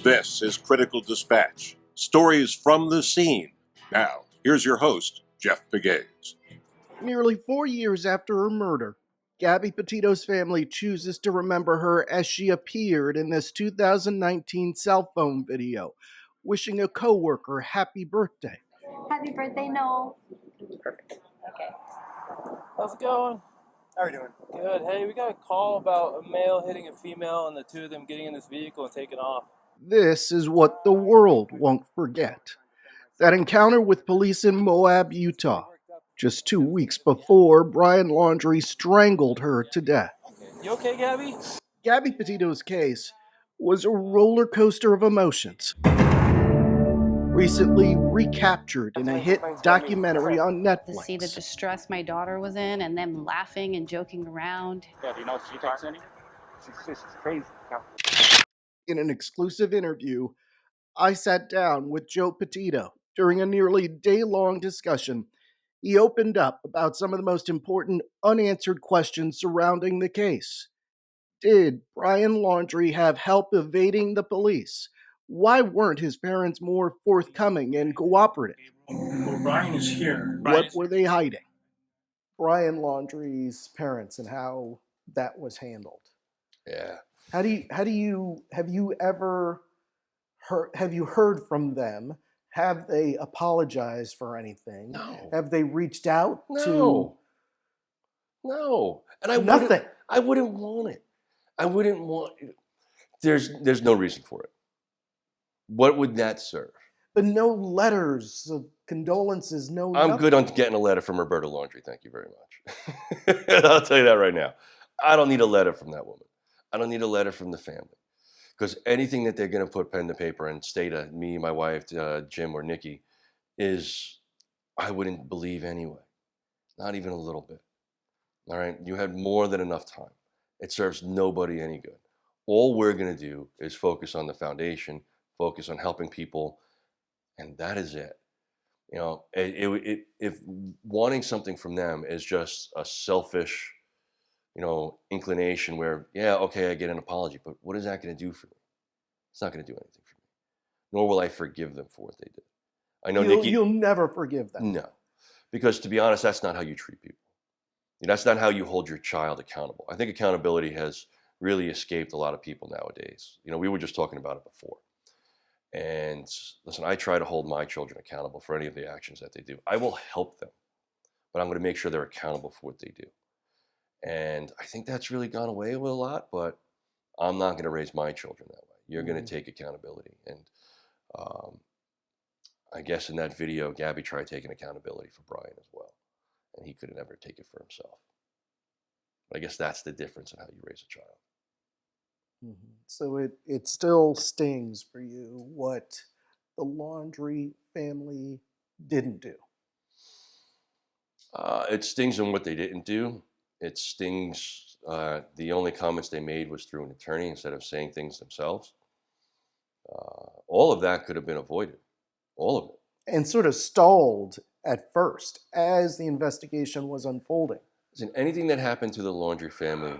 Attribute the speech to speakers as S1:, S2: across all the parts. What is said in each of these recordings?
S1: This is Critical Dispatch, stories from the scene. Now, here's your host, Jeff Pegues.
S2: Nearly 4 years after her murder, Gabby Petito's family chooses to remember her as she appeared in this 2019 cell phone video, wishing a coworker happy birthday.
S3: Happy birthday, Noel.
S4: Perfect.
S3: Okay.
S5: How's it going?
S4: How are you doing?
S5: Good. Hey, we got a call about a male hitting a female and the two of them getting in this vehicle and taking off.
S2: This is what the world won't forget. That encounter with police in Moab, Utah, just 2 weeks before Brian Laundrie strangled her to death.
S5: You okay, Gabby?
S2: Gabby Petito's case was a roller coaster of emotions. Recently recaptured in a hit documentary on
S3: To see the
S2: Netflix.
S3: distress my daughter was in and them laughing and joking around.
S6: Yeah, do you know if she takes any? She's crazy.
S2: In an exclusive interview, I sat down with Joe Petito. During a nearly day-long discussion, he opened up about some of the most important unanswered questions surrounding the case. Did Brian Laundrie have help evading the police? Why weren't his parents more forthcoming and cooperative?
S7: Well, Brian is here.
S2: What were they hiding? Brian Laundrie's parents and how that was handled.
S8: Yeah.
S2: Have you heard from them? Have they apologized for anything?
S8: No.
S2: Have they reached out
S8: No. No. And
S2: Nothing.
S8: I wouldn't want it. I wouldn't want it. There's no reason for it. What would that serve?
S2: But no letters of condolences, no
S8: I'm
S2: nothing.
S8: good on getting a letter from Roberta Laundrie. Thank you very much. I'll tell you that right now. I don't need a letter from that woman. I don't need a letter from the family. Because anything that they're going to put pen to paper and say to me, my wife, Jim, or Nikki, is I wouldn't believe anyway. Not even a little bit. All right? You had more than enough time. It serves nobody any good. All we're going to do is focus on the foundation, focus on helping people, and that is it. You know, if wanting something from them is just a selfish, inclination where, yeah, okay, I get an apology, but what is that going to do for me? It's not going to do anything for me. Nor will I forgive them for what they did. I know
S2: You'll never forgive them.
S8: No, because to be honest, that's not how you treat people. That's not how you hold your child accountable. I think accountability has really escaped a lot of people nowadays. We were just talking about it before. And listen, I try to hold my children accountable for any of the actions that they do. I will help them, but I'm going to make sure they're accountable for what they do. And I think that's really gone away with a lot, but I'm not going to raise my children that way. You're going to take accountability. And I guess in that video, Gabby tried taking accountability for Brian as well. And he could never take it for himself. But I guess that's the difference in how you raise a child.
S2: Mm-hmm. So it still stings for you what the Laundrie family didn't do.
S8: It stings on what they didn't do. It stings. The only comments they made was through an attorney instead of saying things themselves. All of that could have been avoided. All of it.
S2: And sort of stalled at first as the investigation was unfolding.
S8: Listen, anything that happened to the Laundrie family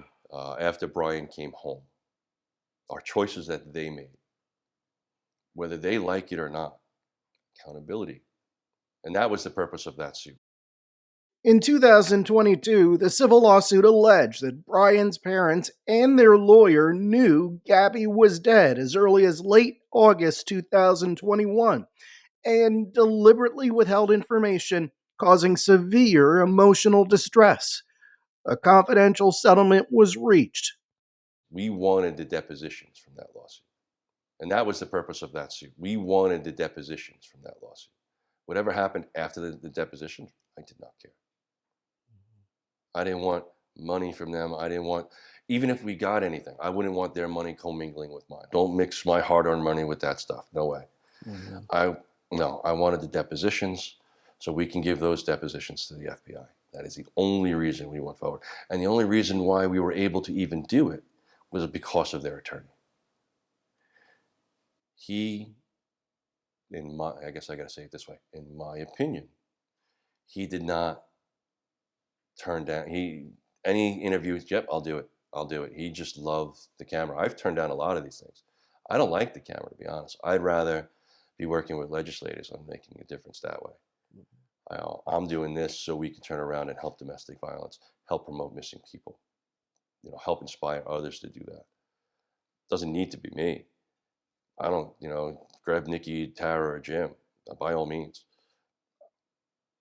S8: after Brian came home are choices that they made. Whether they like it or not. Accountability. And that was the purpose of that suit.
S2: In 2022, the civil lawsuit alleged that Brian's parents and their lawyer knew Gabby was dead as early as late August 2021 and deliberately withheld information, causing severe emotional distress. A confidential settlement was reached.
S8: We wanted the depositions from that lawsuit. And that was the purpose of that suit. We wanted the depositions from that lawsuit. Whatever happened after the deposition, I did not care. I didn't want money from them. I didn't want, even if we got anything, I wouldn't want their money commingling with mine. Don't mix my hard-earned money with that stuff. No way. Mm-hmm. I wanted the depositions so we can give those depositions to the FBI. That is the only reason we went forward. And the only reason why we were able to even do it was because of their attorney. I guess I got to say it this way, in my opinion, he did not turn down, any interviews, yep, I'll do it. He just loved the camera. I've turned down a lot of these things. I don't like the camera, to be honest. I'd rather be working with legislators on making a difference that way. I'm doing this so we can turn around and help domestic violence, help promote missing people, help inspire others to do that. It doesn't need to be me. I don't, grab Nikki, Tara, or Jim, by all means.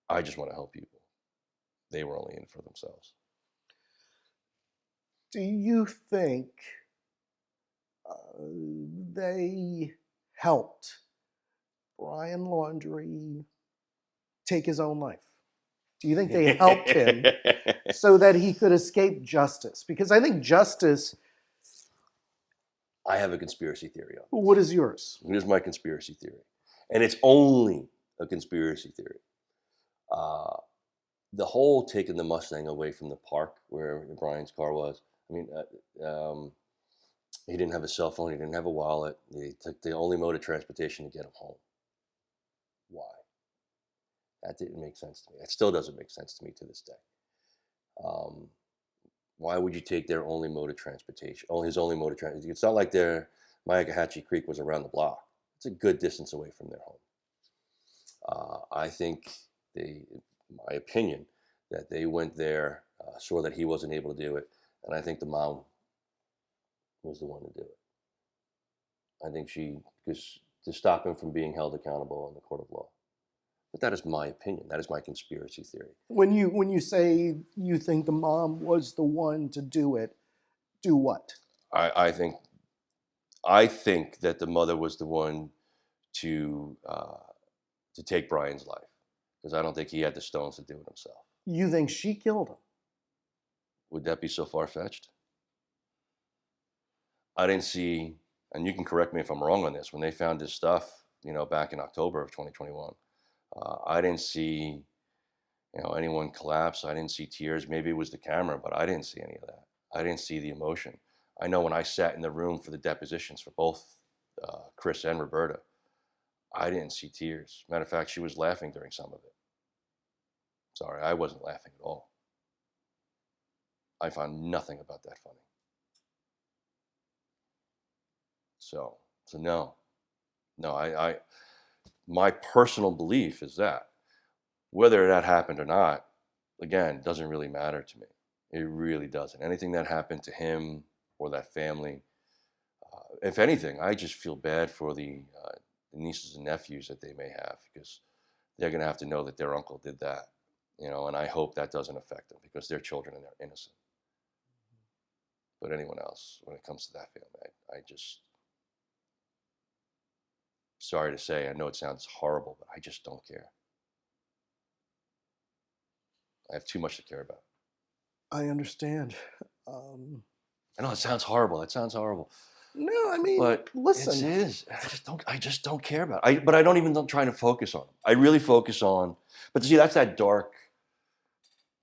S8: I just want to help people. They were only in for themselves.
S2: Do you think they helped Brian Laundrie take his own life? Do you think they helped him so that he could escape justice? Because I think justice...
S8: I have a conspiracy theory on this.
S2: What is yours?
S8: Here's my conspiracy theory. And it's only a conspiracy theory. The whole taking the Mustang away from the park where Brian's car was, I mean, he didn't have a cell phone, he didn't have a wallet, he took the only mode of transportation to get him home. Why? That didn't make sense to me. It still doesn't make sense to me to this day. Why would you take their only mode of transportation? His only mode of transportation. It's not like Myakkahatchee Creek was around the block. It's a good distance away from their home. I think my opinion, that they went there, saw that he wasn't able to do it, and I think the mom was the one to do it. I think because to stop him from being held accountable in the court of law. But that is my opinion. That is my conspiracy theory.
S2: When you say you think the mom was the one to do it, do what?
S8: I think that the mother was the one to take Brian's life, because I don't think he had the stones to do it himself.
S2: You think she killed him?
S8: Would that be so far-fetched? I didn't see, and you can correct me if I'm wrong on this, when they found his stuff, back in October of 2021, I didn't see, anyone collapse. I didn't see tears. Maybe it was the camera, but I didn't see any of that. I didn't see the emotion. I know when I sat in the room for the depositions for both Chris and Roberta, I didn't see tears. Matter of fact, she was laughing during some of it. Sorry, I wasn't laughing at all. I found nothing about that funny. So no, my personal belief is that whether that happened or not, again, doesn't really matter to me. It really doesn't. Anything that happened to him or that family, if anything, I just feel bad for the nieces and nephews that they may have, because they're going to have to know that their uncle did that, and I hope that doesn't affect them, because they're children and they're innocent. But anyone else, when it comes to that family, I just, sorry to say, I know it sounds horrible, but I just don't care. I have too much to care about.
S2: I understand.
S8: I know it sounds horrible.
S2: No, I mean,
S8: but
S2: listen.
S8: It is. I just don't care about it. But I don't even try to focus on it. I really focus on, but see, that's that dark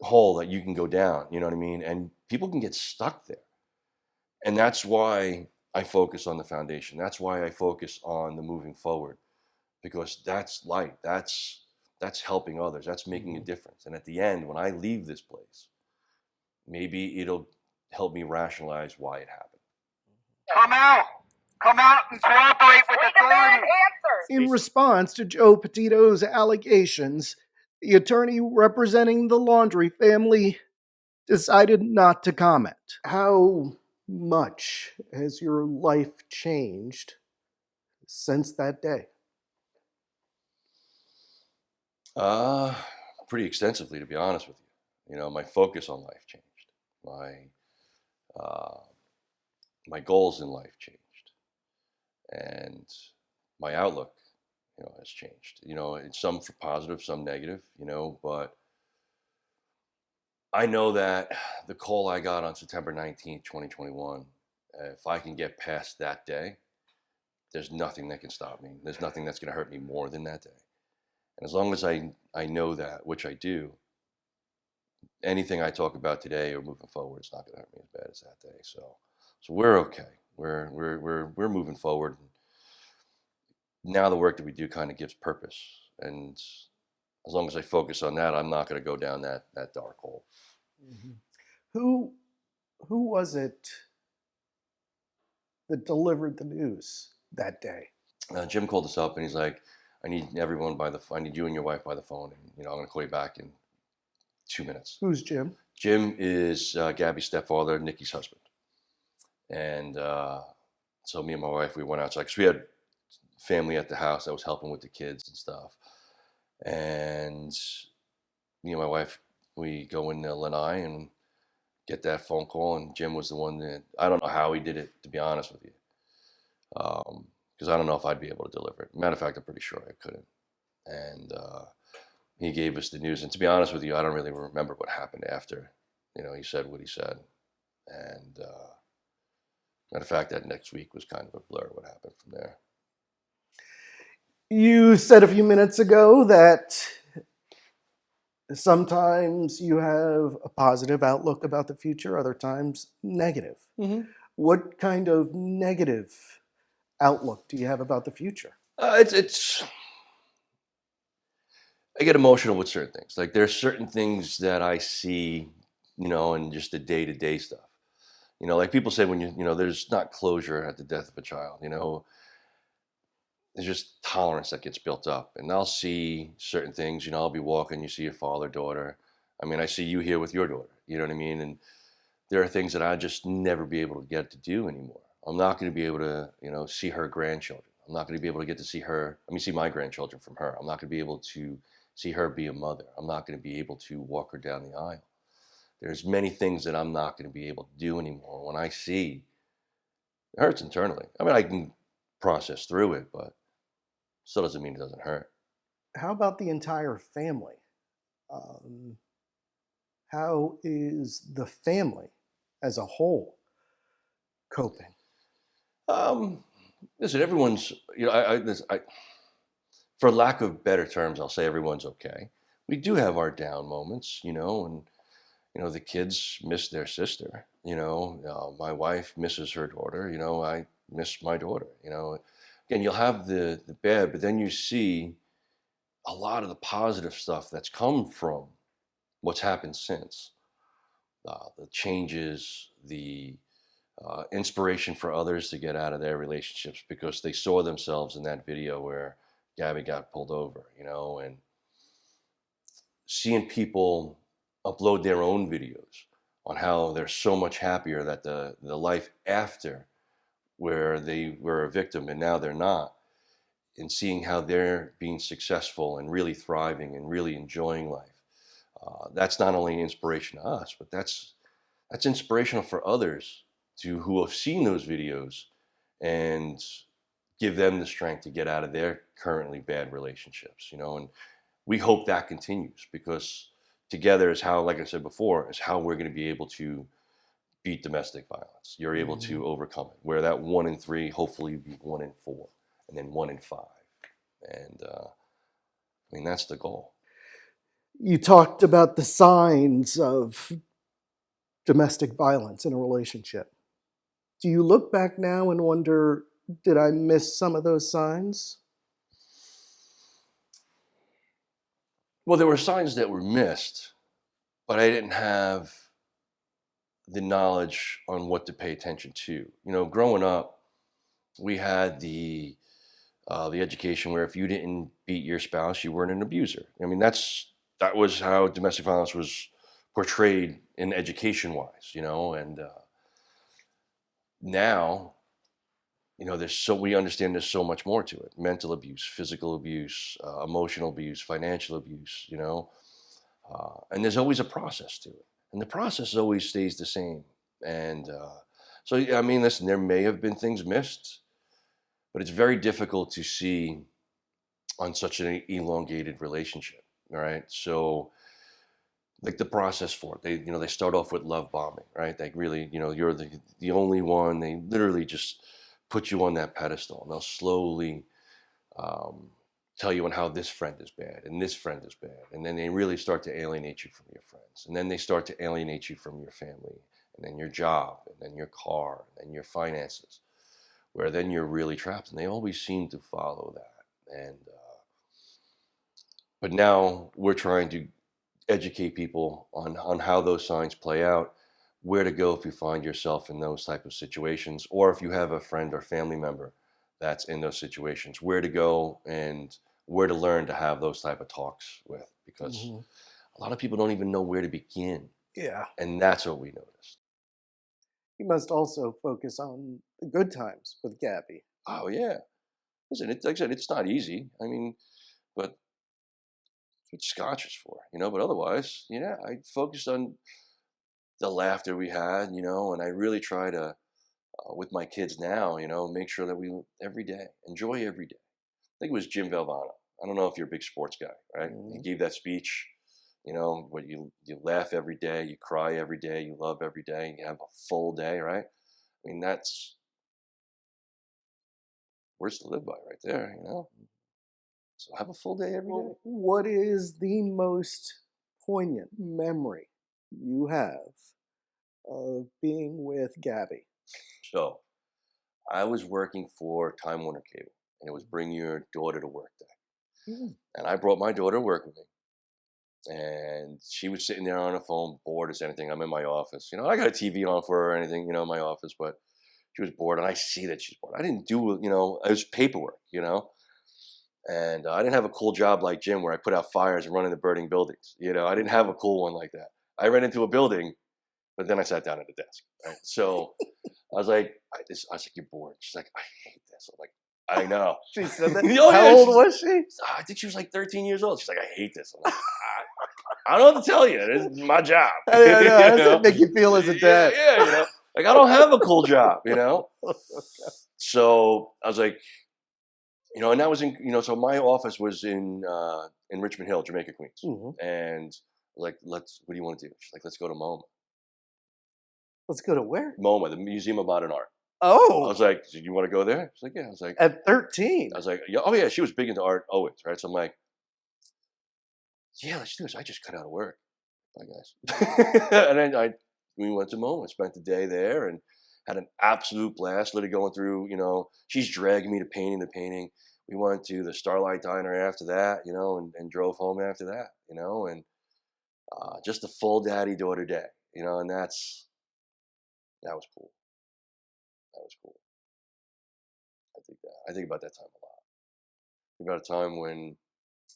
S8: hole that you can go down, you know what I mean? And people can get stuck there. And that's why I focus on the foundation. That's why I focus on the moving forward, because that's light. That's helping others. That's making a difference. And at the end, when I leave this place, maybe it'll help me rationalize why it happened.
S6: Come out and cooperate with the authorities.
S2: In response to Joe Petito's allegations, the attorney representing the Laundrie family decided not to comment. How much has your life changed since that day?
S8: Pretty extensively, to be honest with you. My focus on life changed. My goals in life changed, and my outlook, has changed. Some for positive, some negative. But I know that the call I got on September 19th, 2021, if I can get past that day, there's nothing that can stop me. There's nothing that's going to hurt me more than that day. And as long as I know that, which I do, anything I talk about today or moving forward, it's not going to hurt me as bad as that day. So we're okay. We're moving forward. Now the work that we do kind of gives purpose, and as long as I focus on that, I'm not going to go down that dark hole.
S2: Mm-hmm. Who was it that delivered the news that day?
S8: Jim called us up and he's like, I need you and your wife by the phone. And, I'm going to call you back in 2 minutes.
S2: Who's Jim?
S8: Jim is Gabby's stepfather, Nikki's husband. And so me and my wife, we went outside because we had family at the house that was helping with the kids and stuff. And me and my wife, we go in Lanai and get that phone call. And Jim was the one that, I don't know how he did it, to be honest with you. Because I don't know if I'd be able to deliver it. Matter of fact, I'm pretty sure I couldn't. And he gave us the news. And to be honest with you, I don't really remember what happened after. He said what he said. And matter of fact, that next week was kind of a blur what happened from there.
S2: You said a few minutes ago that sometimes you have a positive outlook about the future, other times negative.
S8: Mm-hmm.
S2: What kind of negative outlook do you have about the future?
S8: It's I get emotional with certain things. Like there's certain things that I see, in just the day-to-day stuff. Like people say when there's not closure at the death of a child, there's just tolerance that gets built up. And I'll see certain things, I'll be walking, you see your father, daughter. I mean, I see you here with your daughter, you know what I mean? And there are things that I just never be able to get to do anymore. I'm not going to be able to, see her grandchildren. I'm not going to be able to get to see my grandchildren from her. I'm not going to be able to see her be a mother. I'm not going to be able to walk her down the aisle. There's many things that I'm not going to be able to do anymore. When I see, it hurts internally. I mean, I can process through it, but still doesn't mean it doesn't hurt.
S2: How about the entire family? How is the family as a whole coping?
S8: Listen, everyone's, for lack of better terms, I'll say everyone's okay. We do have our down moments, and the kids miss their sister. My wife misses her daughter. I miss my daughter. Again, you'll have the bad, but then you see a lot of the positive stuff that's come from what's happened since. The changes, the inspiration for others to get out of their relationships because they saw themselves in that video where Gabby got pulled over, and seeing people upload their own videos on how they're so much happier that the life after where they were a victim and now they're not, and seeing how they're being successful and really thriving and really enjoying life. That's not only inspiration to us, but that's inspirational for others who have seen those videos and give them the strength to get out of their currently bad relationships, and we hope that continues because together is how, like I said before, is how we're going to be able to beat domestic violence. You're able to overcome it, where that 1 in 3, hopefully be 1 in 4, and then 1 in 5. And that's the goal.
S2: You talked about the signs of domestic violence in a relationship. Do you look back now and wonder, did I miss some of those signs?
S8: Well, there were signs that were missed, but I didn't have the knowledge on what to pay attention to. Growing up, we had the education where if you didn't beat your spouse, you weren't an abuser. I mean, that was how domestic violence was portrayed in education-wise, and now, we understand there's so much more to it. Mental abuse, physical abuse, emotional abuse, financial abuse, and there's always a process to it. And the process always stays the same. And listen, there may have been things missed, but it's very difficult to see on such an elongated relationship, all right? So, like the process for it, they start off with love bombing, right? They really, you're the only one. They literally just put you on that pedestal, and they'll slowly tell you on how this friend is bad and this friend is bad, and then they really start to alienate you from your friends, and then they start to alienate you from your family, and then your job, and then your car, and then your finances, where then you're really trapped, and they always seem to follow that. And but now we're trying to educate people on how those signs play out, where to go if you find yourself in those type of situations, or if you have a friend or family member that's in those situations, where to go and where to learn to have those type of talks with, because a lot of people don't even know where to begin.
S2: Yeah.
S8: And that's what we noticed.
S2: You must also focus on the good times with Gabby.
S8: Oh yeah. Listen, like I said, it's not easy. I mean, but that's what Scotch is for, but otherwise, I focused on the laughter we had, and I really try to, with my kids now, make sure that we every day, enjoy every day. I think it was Jim Valvano. I don't know if you're a big sports guy, right? He gave that speech, where you laugh every day, you cry every day, you love every day, you have a full day, right? I mean, that's words to live by right there, So have a full day every day.
S2: What is the most poignant memory you have of being with Gabby?
S8: So I was working for Time Warner Cable, and it was Bring Your Daughter to Work Day. And I brought my daughter to work with me. And she was sitting there on her phone, bored as anything. I'm in my office. I got a TV on for her or anything, in my office, but she was bored. And I see that she's bored. I didn't do, it was paperwork, And I didn't have a cool job like Jim where I put out fires and run into burning buildings. I didn't have a cool one like that. I ran into a building, but then I sat down at the desk. Right? So I was like, you're bored. She's like, I hate this. I'm like, I know.
S2: She said that?
S8: Oh,
S2: How
S8: yeah,
S2: old was she?
S8: I think she was like 13 years old. She's like, I hate this. I'm like, I don't know what to tell you. This is my job.
S2: I know. How does that make you feel as a dad?
S8: Yeah, like I don't have a cool job, So I was like, and that was in, so my office was in Richmond Hill, Jamaica, Queens. And like, what do you want to do? She's like, let's go to MoMA.
S2: Let's go to where?
S8: MoMA, the Museum of Modern Art.
S2: Oh.
S8: I was like, do you want to go there? She's like, yeah. I was like,
S2: at 13?
S8: I was like, yeah, oh yeah, she was big into art always, right? So I'm like, yeah, let's do this. I just cut out of work. Bye, guys. And then we went to MoMA, spent the day there, and had an absolute blast. Literally going through, she's dragging me to painting the painting. We went to the Starlight Diner after that, and drove home after that, and just a full daddy-daughter day, and that was cool. That was cool. I think about that time a lot. I think about a time when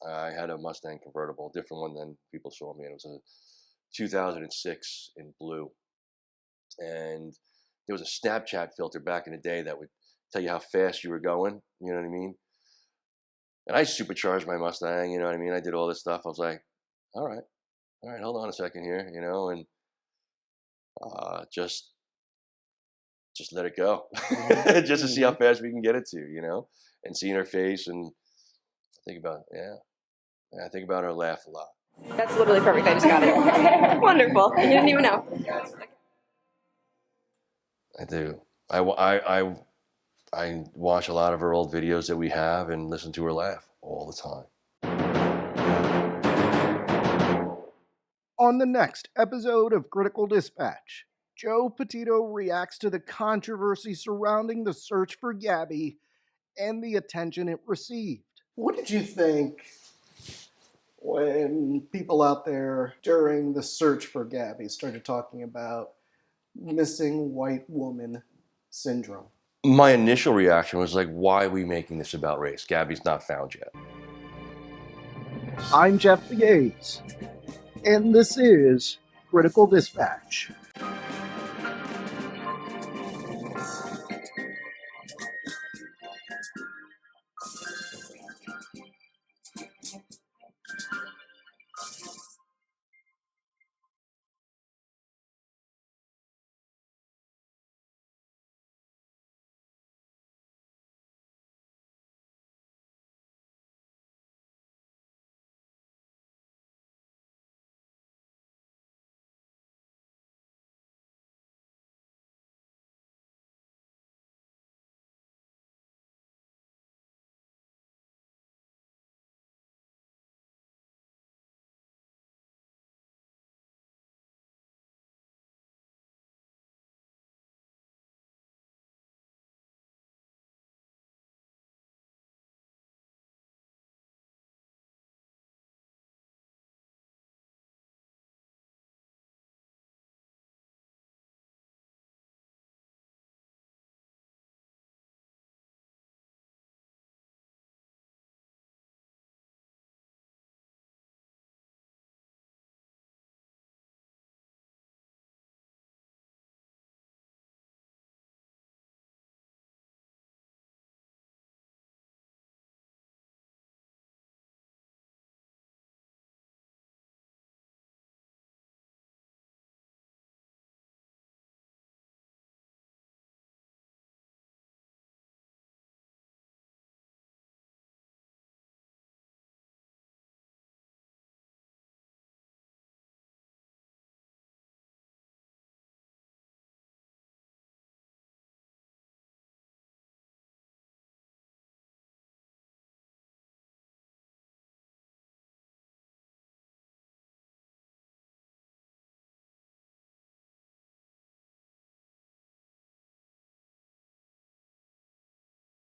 S8: I had a Mustang convertible, a different one than people saw me. And it was a 2006 in blue. And there was a Snapchat filter back in the day that would tell you how fast you were going. You know what I mean? And I supercharged my Mustang. You know what I mean? I did all this stuff. I was like, all right, hold on a second here, and just let it go, just to see how fast we can get it to, and seeing her face, and I think about her laugh a lot.
S4: That's literally perfect. I just got it. Wonderful. You didn't even know.
S8: I do. I watch a lot of her old videos that we have and listen to her laugh all the time.
S2: On the next episode of Critical Dispatch, Joe Petito reacts to the controversy surrounding the search for Gabby and the attention it received. What did you think when people out there during the search for Gabby started talking about missing white woman syndrome?
S8: My initial reaction was like, why are we making this about race? Gabby's not found yet.
S2: I'm Jeff Pegues, and this is Critical Dispatch.